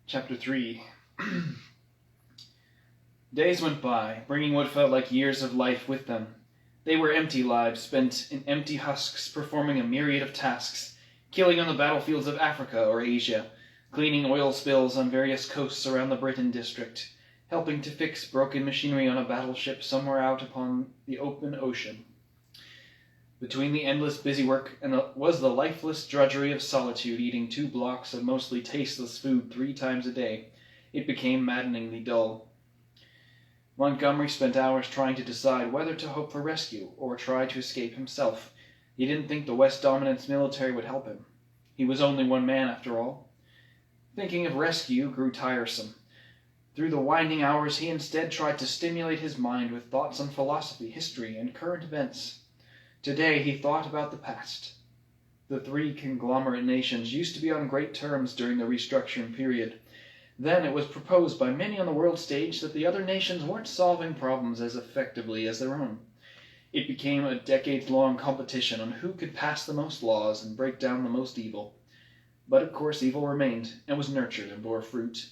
Chapter 3. Days went by, bringing what felt like years of life with them. They were empty lives, spent in empty husks, performing a myriad of tasks, killing on the battlefields of Africa or Asia, cleaning oil spills on various coasts around the Britain district, helping to fix broken machinery on a battleship somewhere out upon the open ocean. Between the endless busywork was the lifeless drudgery of solitude, eating 2 blocks of mostly tasteless food 3 times a day. It became maddeningly dull. Montgomery spent hours trying to decide whether to hope for rescue or try to escape himself. He didn't think the West Dominant's military would help him. He was only one man, after all. Thinking of rescue grew tiresome. Through the winding hours, he instead tried to stimulate his mind with thoughts on philosophy, history, and current events. Today he thought about the past. The 3 conglomerate nations used to be on great terms during the restructuring period. Then it was proposed by many on the world stage that the other nations weren't solving problems as effectively as their own. It became a decades-long competition on who could pass the most laws and break down the most evil. But of course evil remained, and was nurtured and bore fruit.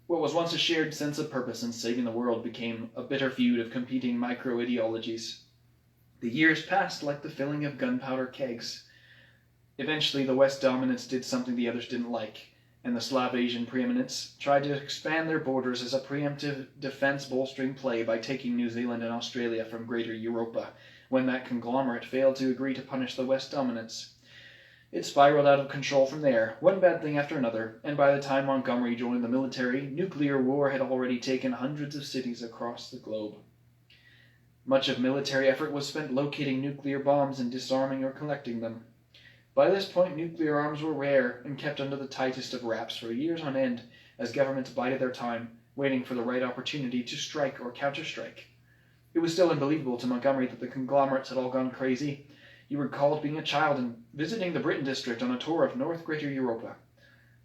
What was once a shared sense of purpose in saving the world became a bitter feud of competing micro-ideologies. The years passed like the filling of gunpowder kegs. Eventually the West Dominants did something the others didn't like, and the Slav-Asian preeminence tried to expand their borders as a preemptive defense-bolstering play by taking New Zealand and Australia from Greater Europa, when that conglomerate failed to agree to punish the West Dominants. It spiraled out of control from there, one bad thing after another, and by the time Montgomery joined the military, nuclear war had already taken hundreds of cities across the globe. Much of military effort was spent locating nuclear bombs and disarming or collecting them. By this point, nuclear arms were rare and kept under the tightest of wraps for years on end, as governments bided their time, waiting for the right opportunity to strike or counter-strike. It was still unbelievable to Montgomery that the conglomerates had all gone crazy. He recalled being a child and visiting the Britain district on a tour of North Greater Europa.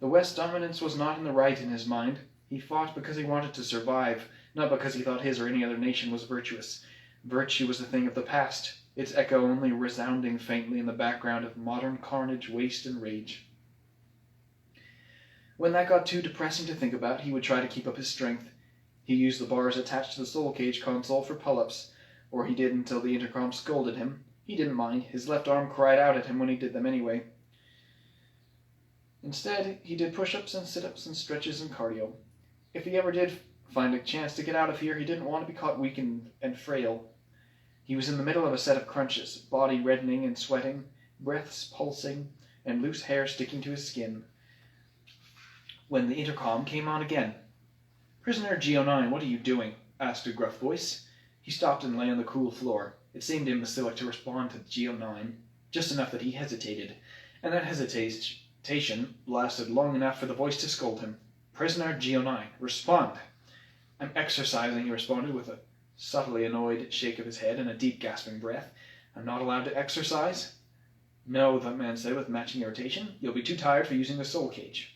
The West Dominance was not in the right in his mind. He fought because he wanted to survive, not because he thought his or any other nation was virtuous. Virtue was a thing of the past, its echo only resounding faintly in the background of modern carnage, waste, and rage. When that got too depressing to think about, he would try to keep up his strength. He used the bars attached to the Soulcage console for pull-ups, or he did until the intercom scolded him. He didn't mind. His left arm cried out at him when he did them anyway. Instead, he did push-ups and sit-ups and stretches and cardio. If he ever did find a chance to get out of here, he didn't want to be caught weak and frail. He was in the middle of a set of crunches, body reddening and sweating, breaths pulsing, and loose hair sticking to his skin, when the intercom came on again. "Prisoner G09, what are you doing?" asked a gruff voice. He stopped and lay on the cool floor. It seemed imbecilic to respond to G09, just enough that he hesitated, and that hesitation lasted long enough for the voice to scold him. "Prisoner G09, respond." "I'm exercising," he responded with a subtly annoyed shake of his head and a deep gasping breath. "I'm not allowed to exercise?" "No," the man said with matching irritation. "You'll be too tired for using the Soulcage."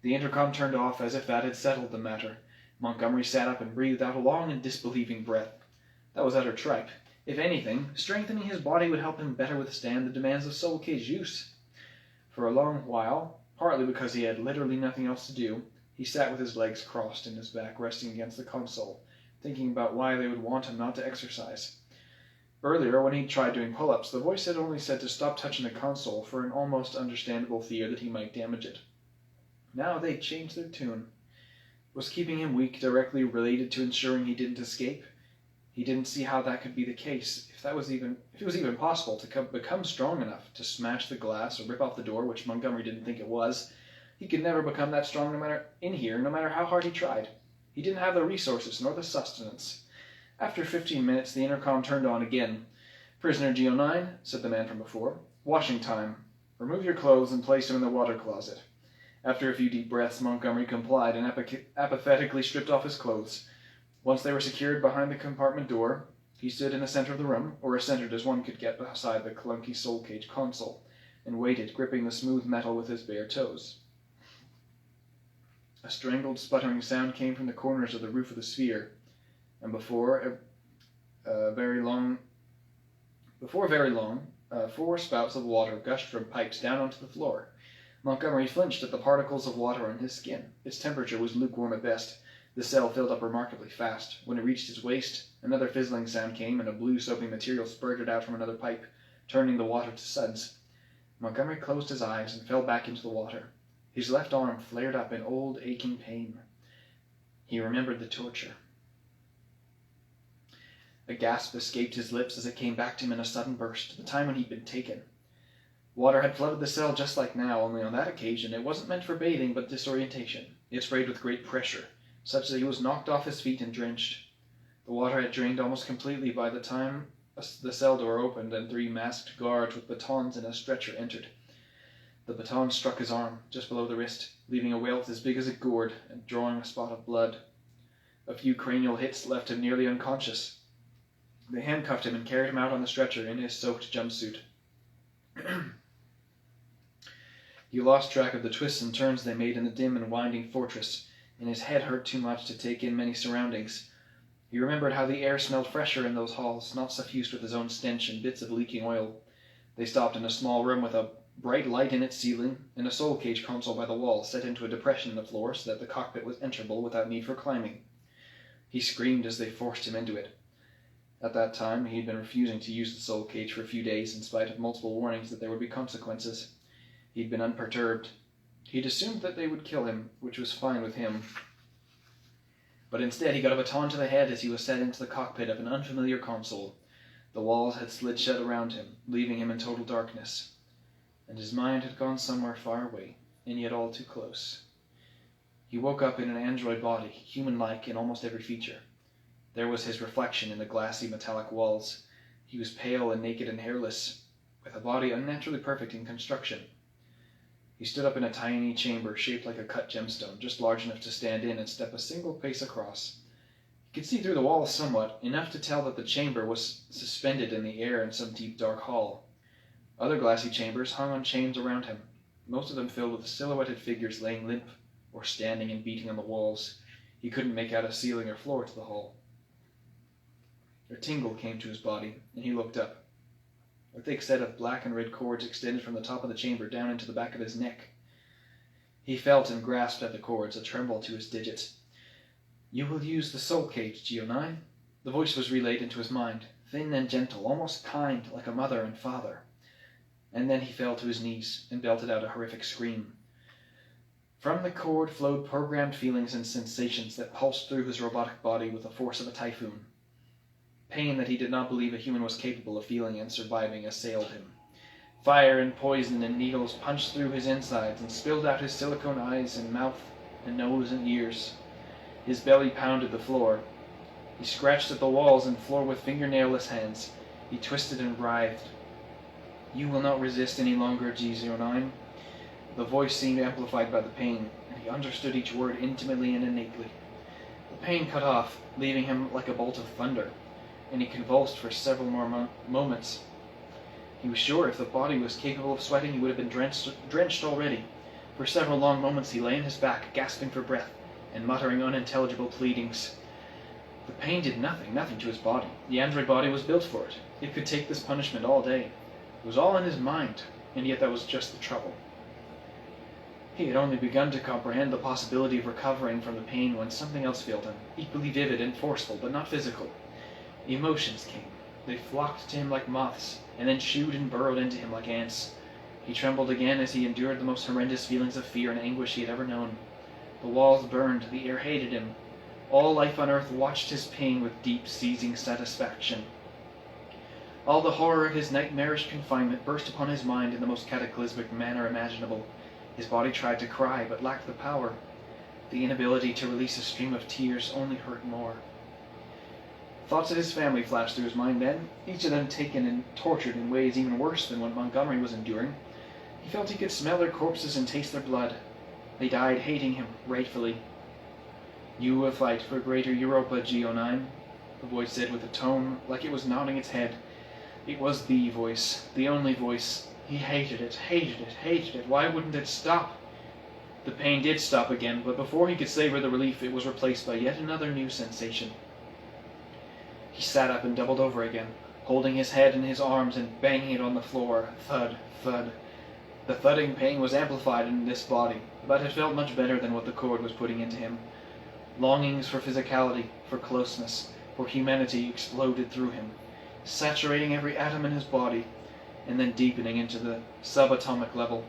The intercom turned off as if that had settled the matter. Montgomery sat up and breathed out a long and disbelieving breath. That was utter tripe. If anything, strengthening his body would help him better withstand the demands of Soulcage use. For a long while, partly because he had literally nothing else to do, he sat with his legs crossed and his back resting against the console, thinking about why they would want him not to exercise. Earlier, when he tried doing pull-ups, the voice had only said to stop touching the console for an almost understandable fear that he might damage it. Now they'd changed their tune. Was keeping him weak directly related to ensuring he didn't escape? He didn't see how that could be the case, if it was even possible to become strong enough to smash the glass or rip off the door, which Montgomery didn't think it was. He could never become that strong no matter how hard he tried. He didn't have the resources nor the sustenance. After 15 minutes, the intercom turned on again. "Prisoner G09, said the man from before. "Washing time. Remove your clothes and place them in the water closet." After a few deep breaths, Montgomery complied and apathetically stripped off his clothes. Once they were secured behind the compartment door, he stood in the center of the room, or as centered as one could get beside the clunky Soulcage console, and waited, gripping the smooth metal with his bare toes. A strangled, sputtering sound came from the corners of the roof of the sphere, and before very long, 4 spouts of water gushed from pipes down onto the floor. Montgomery flinched at the particles of water on his skin. Its temperature was lukewarm at best. The cell filled up remarkably fast. When it reached his waist, another fizzling sound came, and a blue soapy material spurted out from another pipe, turning the water to suds. Montgomery closed his eyes and fell back into the water. His left arm flared up in old, aching pain. He remembered the torture. A gasp escaped his lips as it came back to him in a sudden burst, the time when he'd been taken. Water had flooded the cell just like now, only on that occasion it wasn't meant for bathing but disorientation. It sprayed with great pressure, such that he was knocked off his feet and drenched. The water had drained almost completely by the time the cell door opened and 3 masked guards with batons and a stretcher entered. The baton struck his arm, just below the wrist, leaving a welt as big as a gourd and drawing a spot of blood. A few cranial hits left him nearly unconscious. They handcuffed him and carried him out on the stretcher in his soaked jumpsuit. He lost track of the twists and turns they made in the dim and winding fortress, and his head hurt too much to take in many surroundings. He remembered how the air smelled fresher in those halls, not suffused with his own stench and bits of leaking oil. They stopped in a small room with a bright light in its ceiling, and a Soulcage console by the wall set into a depression in the floor so that the cockpit was enterable without need for climbing. He screamed as they forced him into it. At that time, he had been refusing to use the Soulcage for a few days in spite of multiple warnings that there would be consequences. He'd been unperturbed. He'd assumed that they would kill him, which was fine with him. But instead he got a baton to the head as he was set into the cockpit of an unfamiliar console. The walls had slid shut around him, leaving him in total darkness. And his mind had gone somewhere far away, and yet all too close. He woke up in an android body, human-like in almost every feature. There was his reflection in the glassy metallic walls. He was pale and naked and hairless, with a body unnaturally perfect in construction. He stood up in a tiny chamber shaped like a cut gemstone, just large enough to stand in and step a single pace across. He could see through the walls somewhat, enough to tell that the chamber was suspended in the air in some deep dark hall. Other glassy chambers hung on chains around him, most of them filled with silhouetted figures laying limp or standing and beating on the walls. He couldn't make out a ceiling or floor to the hall. A tingle came to his body, and he looked up. A thick set of black and red cords extended from the top of the chamber down into the back of his neck. He felt and grasped at the cords, a tremble to his digits. "You will use the Soulcage, Geo9." The voice was relayed into his mind, thin and gentle, almost kind, like a mother and father. And then he fell to his knees and belted out a horrific scream. From the cord flowed programmed feelings and sensations that pulsed through his robotic body with the force of a typhoon. Pain that he did not believe a human was capable of feeling and surviving assailed him. Fire and poison and needles punched through his insides and spilled out his silicone eyes and mouth and nose and ears. His belly pounded the floor. He scratched at the walls and floor with fingernailless hands. He twisted and writhed. "You will not resist any longer, G09. The voice seemed amplified by the pain, and he understood each word intimately and innately. The pain cut off, leaving him like a bolt of thunder, and he convulsed for several more moments. He was sure if the body was capable of sweating, he would have been drenched already. For several long moments he lay on his back, gasping for breath, and muttering unintelligible pleadings. The pain did nothing to his body. The android body was built for it. It could take this punishment all day. It was all in his mind, and yet that was just the trouble. He had only begun to comprehend the possibility of recovering from the pain when something else failed him, equally vivid and forceful, but not physical. Emotions came. They flocked to him like moths, and then chewed and burrowed into him like ants. He trembled again as he endured the most horrendous feelings of fear and anguish he had ever known. The walls burned, the air hated him. All life on earth watched his pain with deep, seizing satisfaction. All the horror of his nightmarish confinement burst upon his mind in the most cataclysmic manner imaginable. His body tried to cry, but lacked the power. The inability to release a stream of tears only hurt more. Thoughts of his family flashed through his mind then, each of them taken and tortured in ways even worse than what Montgomery was enduring. He felt he could smell their corpses and taste their blood. They died hating him, rightfully. "You will fight for greater Europa, Geo9, the voice said with a tone like it was nodding its head. It was the voice, the only voice. He hated it, hated it, hated it. Why wouldn't it stop? The pain did stop again, but before he could savor the relief, it was replaced by yet another new sensation. He sat up and doubled over again, holding his head in his arms and banging it on the floor, thud, thud. The thudding pain was amplified in this body, but it felt much better than what the cord was putting into him. Longings for physicality, for closeness, for humanity exploded through him, saturating every atom in his body, and then deepening into the subatomic level.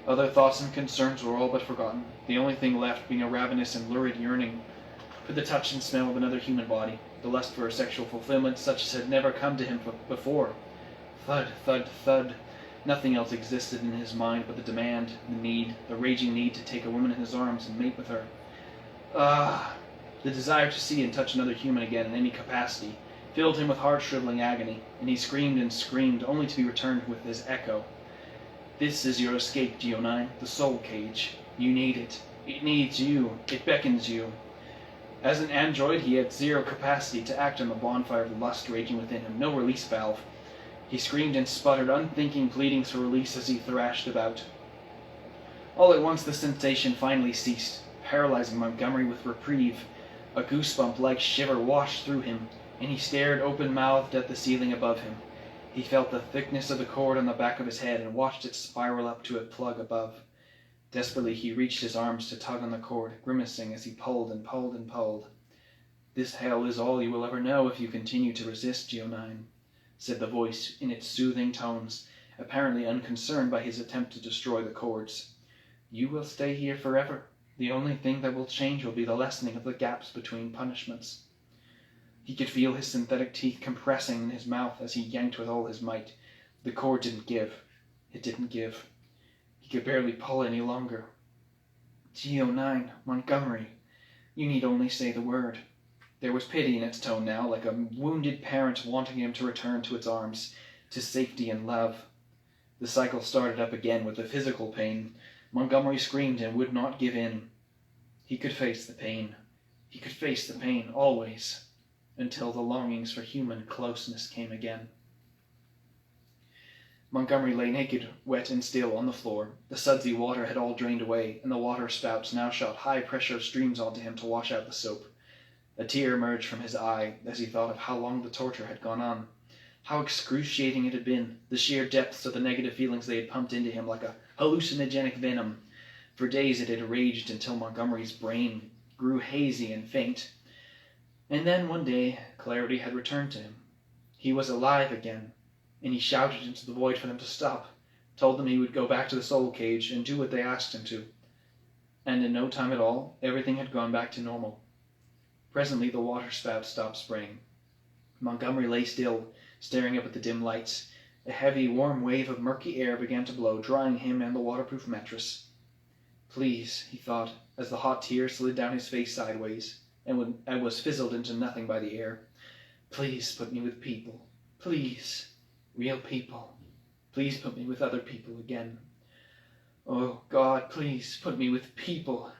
Other thoughts and concerns were all but forgotten, the only thing left being a ravenous and lurid yearning for the touch and smell of another human body, the lust for a sexual fulfillment such as had never come to him before. Thud, thud, thud. Nothing else existed in his mind but the demand, the need, the raging need to take a woman in his arms and mate with her. The desire to see and touch another human again in any capacity filled him with heart-shriveling agony, and he screamed and screamed, only to be returned with his echo. This is your escape, Geo9, the Soulcage. You need it. It needs you. It beckons you. As an android, he had zero capacity to act on the bonfire of lust raging within him, no release valve. He screamed and sputtered unthinking pleadings for release as he thrashed about. All at once the sensation finally ceased, paralyzing Montgomery with reprieve. A goosebump-like shiver washed through him, and he stared open-mouthed at the ceiling above him. He felt the thickness of the cord on the back of his head and watched it spiral up to a plug above. Desperately he reached his arms to tug on the cord, grimacing as he pulled and pulled and pulled. "This hell is all you will ever know if you continue to resist, Geo9," said the voice in its soothing tones, apparently unconcerned by his attempt to destroy the cords. "You will stay here forever. The only thing that will change will be the lessening of the gaps between punishments." He could feel his synthetic teeth compressing in his mouth as he yanked with all his might. The cord didn't give. It didn't give. He could barely pull any longer. "Geo9, Montgomery, you need only say the word." There was pity in its tone now, like a wounded parent wanting him to return to its arms, to safety and love. The cycle started up again with the physical pain. Montgomery screamed and would not give in. He could face the pain. He could face the pain, always, until the longings for human closeness came again. Montgomery lay naked, wet and still, on the floor. The sudsy water had all drained away, and the water spouts now shot high-pressure streams onto him to wash out the soap. A tear emerged from his eye as he thought of how long the torture had gone on, how excruciating it had been, the sheer depths of the negative feelings they had pumped into him like a hallucinogenic venom. For days it had raged until Montgomery's brain grew hazy and faint. And then one day clarity had returned to him. He was alive again, and he shouted into the void for them to stop, told them he would go back to the Soulcage and do what they asked him to. And in no time at all, everything had gone back to normal. Presently the water spout stopped spraying. Montgomery lay still, staring up at the dim lights. A heavy, warm wave of murky air began to blow, drying him and the waterproof mattress. "Please," he thought, as the hot tear slid down his face sideways, and was fizzled into nothing by the air. "Please put me with people. Please. Real people. Please put me with other people again. Oh, God, please put me with people."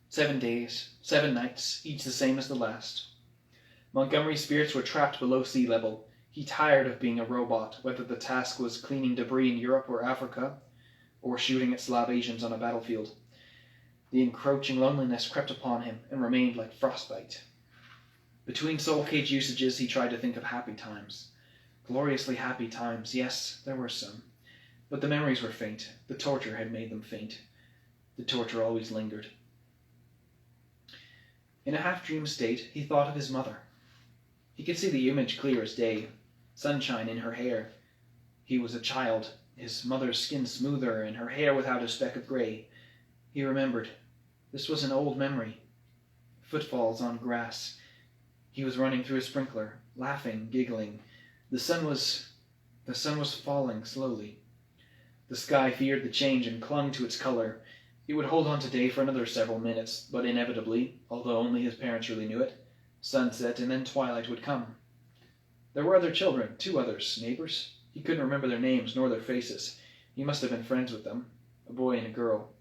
7 days, 7 nights, each the same as the last. Montgomery's spirits were trapped below sea level. He tired of being a robot, whether the task was cleaning debris in Europe or Africa, or shooting at Slav Asians on a battlefield. The encroaching loneliness crept upon him and remained like frostbite. Between Soulcage usages, he tried to think of happy times. Gloriously happy times, yes, there were some. But the memories were faint. The torture had made them faint. The torture always lingered. In a half-dream state, he thought of his mother. He could see the image clear as day, sunshine in her hair. He was a child, his mother's skin smoother and her hair without a speck of gray. He remembered. This was an old memory. Footfalls on grass. He was running through a sprinkler, laughing, giggling. The sun was falling slowly. The sky feared the change and clung to its color. It would hold on to day for another several minutes, but inevitably, although only his parents really knew it, sunset and then twilight would come. There were other children, 2 others, neighbors. He couldn't remember their names nor their faces. He must have been friends with them, a boy and a girl.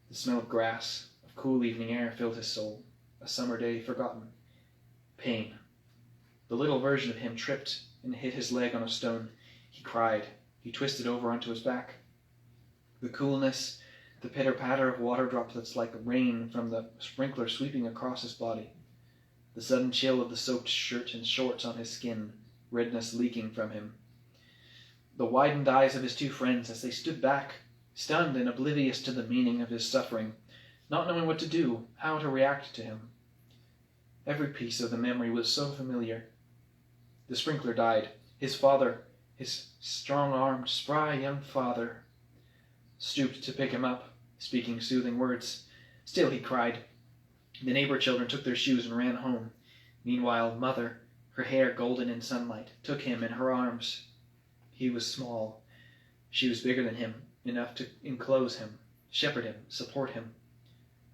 The smell of grass, of cool evening air filled his soul, a summer day forgotten. Pain. The little version of him tripped and hit his leg on a stone. He cried. He twisted over onto his back. The coolness, the pitter-patter of water droplets like rain from the sprinkler sweeping across his body. The sudden chill of the soaked shirt and shorts on his skin, redness leaking from him. the widened eyes of his two friends as they stood back, stunned and oblivious to the meaning of his suffering, not knowing what to do, how to react to him. Every piece of the memory was so familiar. The sprinkler died. His father, his strong-armed, spry young father, stooped to pick him up, speaking soothing words. Still he cried. The neighbor children took their shoes and ran home. Meanwhile, Mother, her hair golden in sunlight, took him in her arms. He was small. She was bigger than him, enough to enclose him, shepherd him, support him.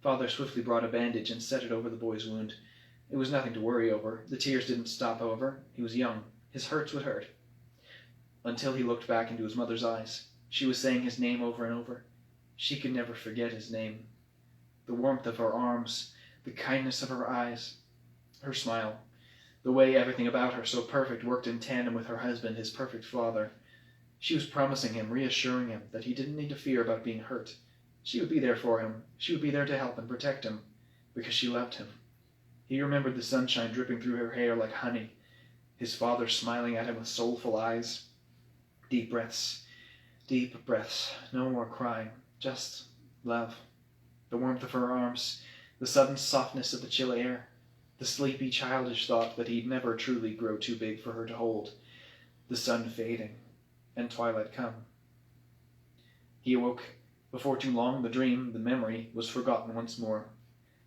Father swiftly brought a bandage and set it over the boy's wound. It was nothing to worry over. The tears didn't stop, however. He was young. His hurts would hurt. Until he looked back into his mother's eyes. She was saying his name over and over. She could never forget his name. The warmth of her arms, the kindness of her eyes, her smile, the way everything about her, so perfect, worked in tandem with her husband, his perfect father. She was promising him, reassuring him, that he didn't need to fear about being hurt. She would be there for him. She would be there to help and protect him, because she loved him. He remembered the sunshine dripping through her hair like honey, his father smiling at him with soulful eyes. Deep breaths, no more crying, just love. The warmth of her arms, the sudden softness of the chill air, the sleepy, childish thought that he'd never truly grow too big for her to hold, the sun fading, and twilight come. He awoke. Before too long, the dream, the memory, was forgotten once more.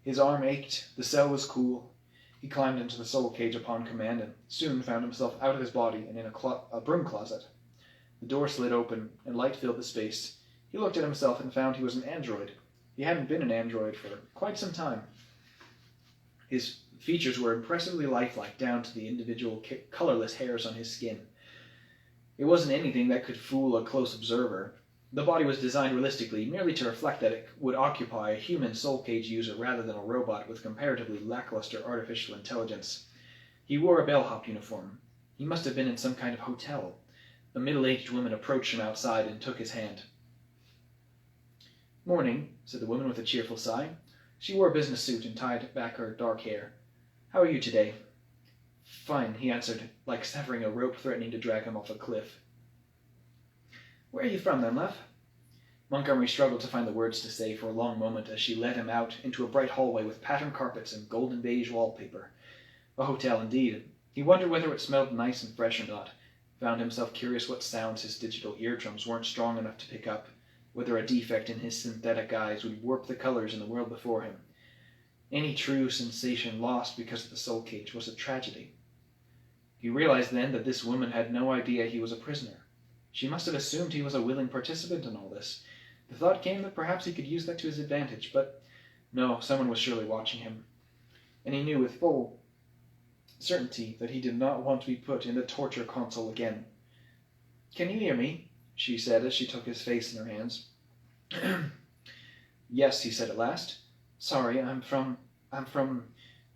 His arm ached, the cell was cool. He climbed into the soul cage upon command and soon found himself out of his body and in a broom closet. The door slid open, and light filled the space. He looked at himself and found he was an android. He hadn't been an android for quite some time. His features were impressively lifelike down to the individual colorless hairs on his skin. It wasn't anything that could fool a close observer. The body was designed realistically, merely to reflect that it would occupy a human soul cage user rather than a robot with comparatively lackluster artificial intelligence. He wore a bellhop uniform. He must have been in some kind of hotel. A middle-aged woman approached him outside and took his hand. "Morning," said the woman with a cheerful sigh. She wore a business suit and tied back her dark hair. "How are you today?" "Fine," he answered, like severing a rope threatening to drag him off a cliff. "Where are you from, then, love?" Montgomery struggled to find the words to say for a long moment as she led him out into a bright hallway with patterned carpets and golden beige wallpaper. A hotel, indeed. He wondered whether it smelled nice and fresh or not, found himself curious what sounds his digital eardrums weren't strong enough to pick up, whether a defect in his synthetic eyes would warp the colors in the world before him. Any true sensation lost because of the soul cage was a tragedy. He realized then that this woman had no idea he was a prisoner. She must have assumed he was a willing participant in all this. The thought came that perhaps he could use that to his advantage, but no, someone was surely watching him. And he knew with full certainty that he did not want to be put in the torture console again. "Can you hear me?" she said as she took his face in her hands. "Yes," he said at last. "Sorry, I'm from...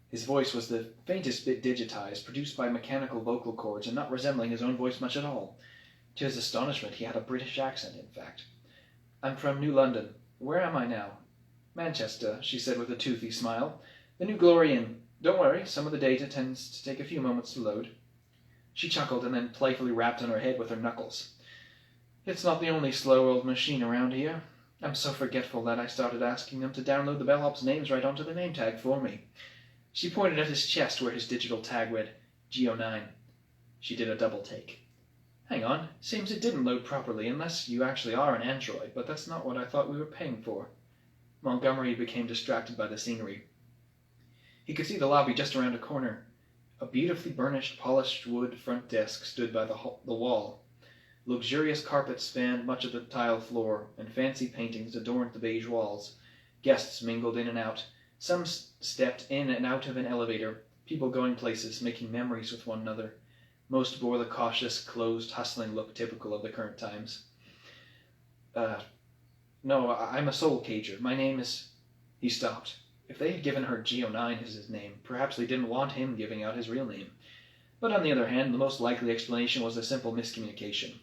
His voice was the faintest bit digitized, produced by mechanical vocal cords, and not resembling his own voice much at all. To his astonishment, he had a British accent, in fact. "I'm from New London. Where am I now?" "Manchester," she said with a toothy smile. "The New Glory Inn. Don't worry, some of the data tends to take a few moments to load." She chuckled and then playfully rapped on her head with her knuckles. "It's not the only slow old machine around here. I'm so forgetful that I started asking them to download the bellhop's names right onto the name tag for me." She pointed at his chest where his digital tag read G09. She did a double take. "Hang on, seems it didn't load properly unless you actually are an android, but that's not what I thought we were paying for." Montgomery became distracted by the scenery. He could see the lobby just around a corner. A beautifully burnished, polished wood front desk stood by the wall. Luxurious carpets spanned much of the tile floor, and fancy paintings adorned the beige walls. Guests mingled in and out. Some stepped in and out of an elevator, people going places, making memories with one another. Most bore the cautious, closed, hustling look typical of the current times. No, I'm a soul cager. My name is..." He stopped. If they had given her G09 as his name, perhaps they didn't want him giving out his real name. But on the other hand, the most likely explanation was a simple miscommunication.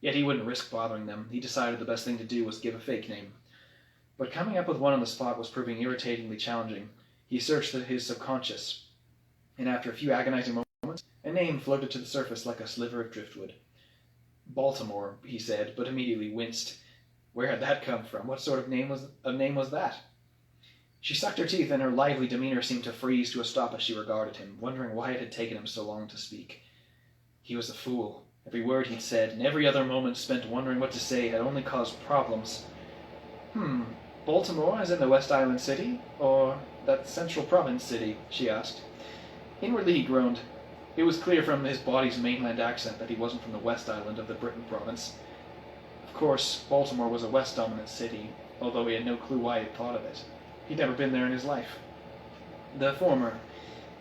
Yet he wouldn't risk bothering them. He decided the best thing to do was give a fake name. But coming up with one on the spot was proving irritatingly challenging. He searched his subconscious, and after a few agonizing moments, a name floated to the surface like a sliver of driftwood. Baltimore, he said, but immediately winced. Where had that come from? What sort of name was that? She sucked her teeth, and her lively demeanor seemed to freeze to a stop as she regarded him, wondering why it had taken him so long to speak. He was a fool. Every word he'd said, and every other moment spent wondering what to say, had only caused problems. Baltimore as in the West Island city? Or that Central Province city? She asked. Inwardly he groaned. It was clear from his body's mainland accent that he wasn't from the West Island of the Britain province. Of course, Baltimore was a West-dominant city, although he had no clue why he'd thought of it. He'd never been there in his life. The former.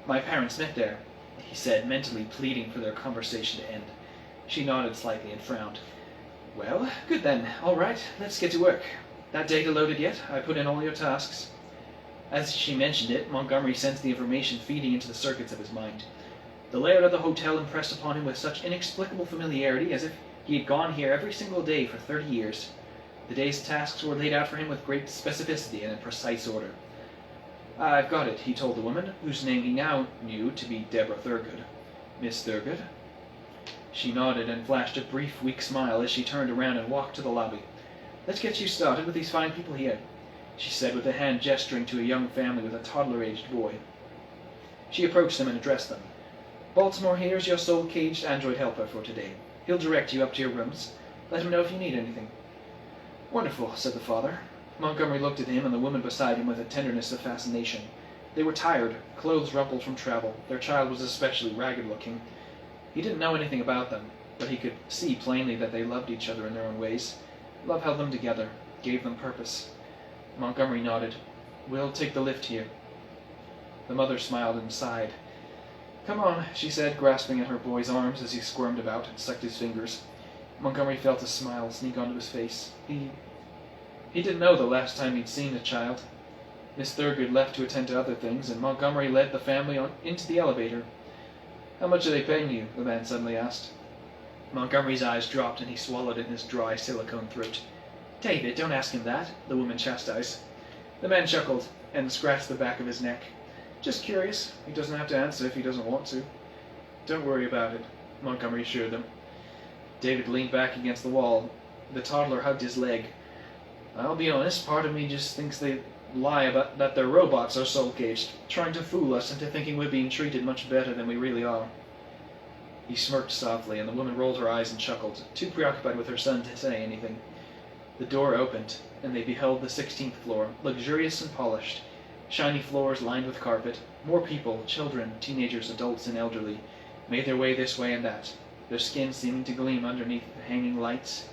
My parents met there, he said, mentally pleading for their conversation to end. She nodded slightly and frowned. Well, good then. All right, let's get to work. That data loaded yet? I put in all your tasks. As she mentioned it, Montgomery sensed the information feeding into the circuits of his mind. The layout of the hotel impressed upon him with such inexplicable familiarity as if he had gone here every single day for 30 years. The day's tasks were laid out for him with great specificity and in precise order. I've got it, he told the woman, whose name he now knew to be Deborah Thurgood. Miss Thurgood? She nodded and flashed a brief, weak smile as she turned around and walked to the lobby. Let's get you started with these fine people here, she said with a hand gesturing to a young family with a toddler-aged boy. She approached them and addressed them. Baltimore, here's your soul-caged android helper for today. He'll direct you up to your rooms. Let him know if you need anything. Wonderful, said the father. Montgomery looked at him and the woman beside him with a tenderness of fascination. They were tired, clothes rumpled from travel. Their child was especially ragged-looking. He didn't know anything about them, but he could see plainly that they loved each other in their own ways. Love held them together, gave them purpose. Montgomery nodded. We'll take the lift here. The mother smiled and sighed. Come on, she said, grasping at her boy's arms as he squirmed about and sucked his fingers. Montgomery felt a smile sneak onto his face. He didn't know the last time he'd seen the child. Miss Thurgood left to attend to other things, and Montgomery led the family into the elevator. How much are they paying you? The man suddenly asked. Montgomery's eyes dropped and he swallowed in his dry silicone throat. David, don't ask him that, the woman chastised. The man chuckled and scratched the back of his neck. Just curious. He doesn't have to answer if he doesn't want to. Don't worry about it, Montgomery assured them. David leaned back against the wall. The toddler hugged his leg. I'll be honest, part of me just thinks they lie about that their robots are soul-caged, trying to fool us into thinking we're being treated much better than we really are. He smirked softly, and the woman rolled her eyes and chuckled, too preoccupied with her son to say anything. The door opened, and they beheld the 16th floor, luxurious and polished. Shiny floors lined with carpet. More people, children, teenagers, adults, and elderly, made their way this way and that, their skin seeming to gleam underneath the hanging lights.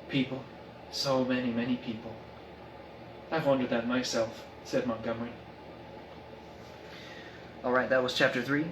People. So many, many people. I've wondered that myself, said Montgomery. Alright, that was Chapter 3.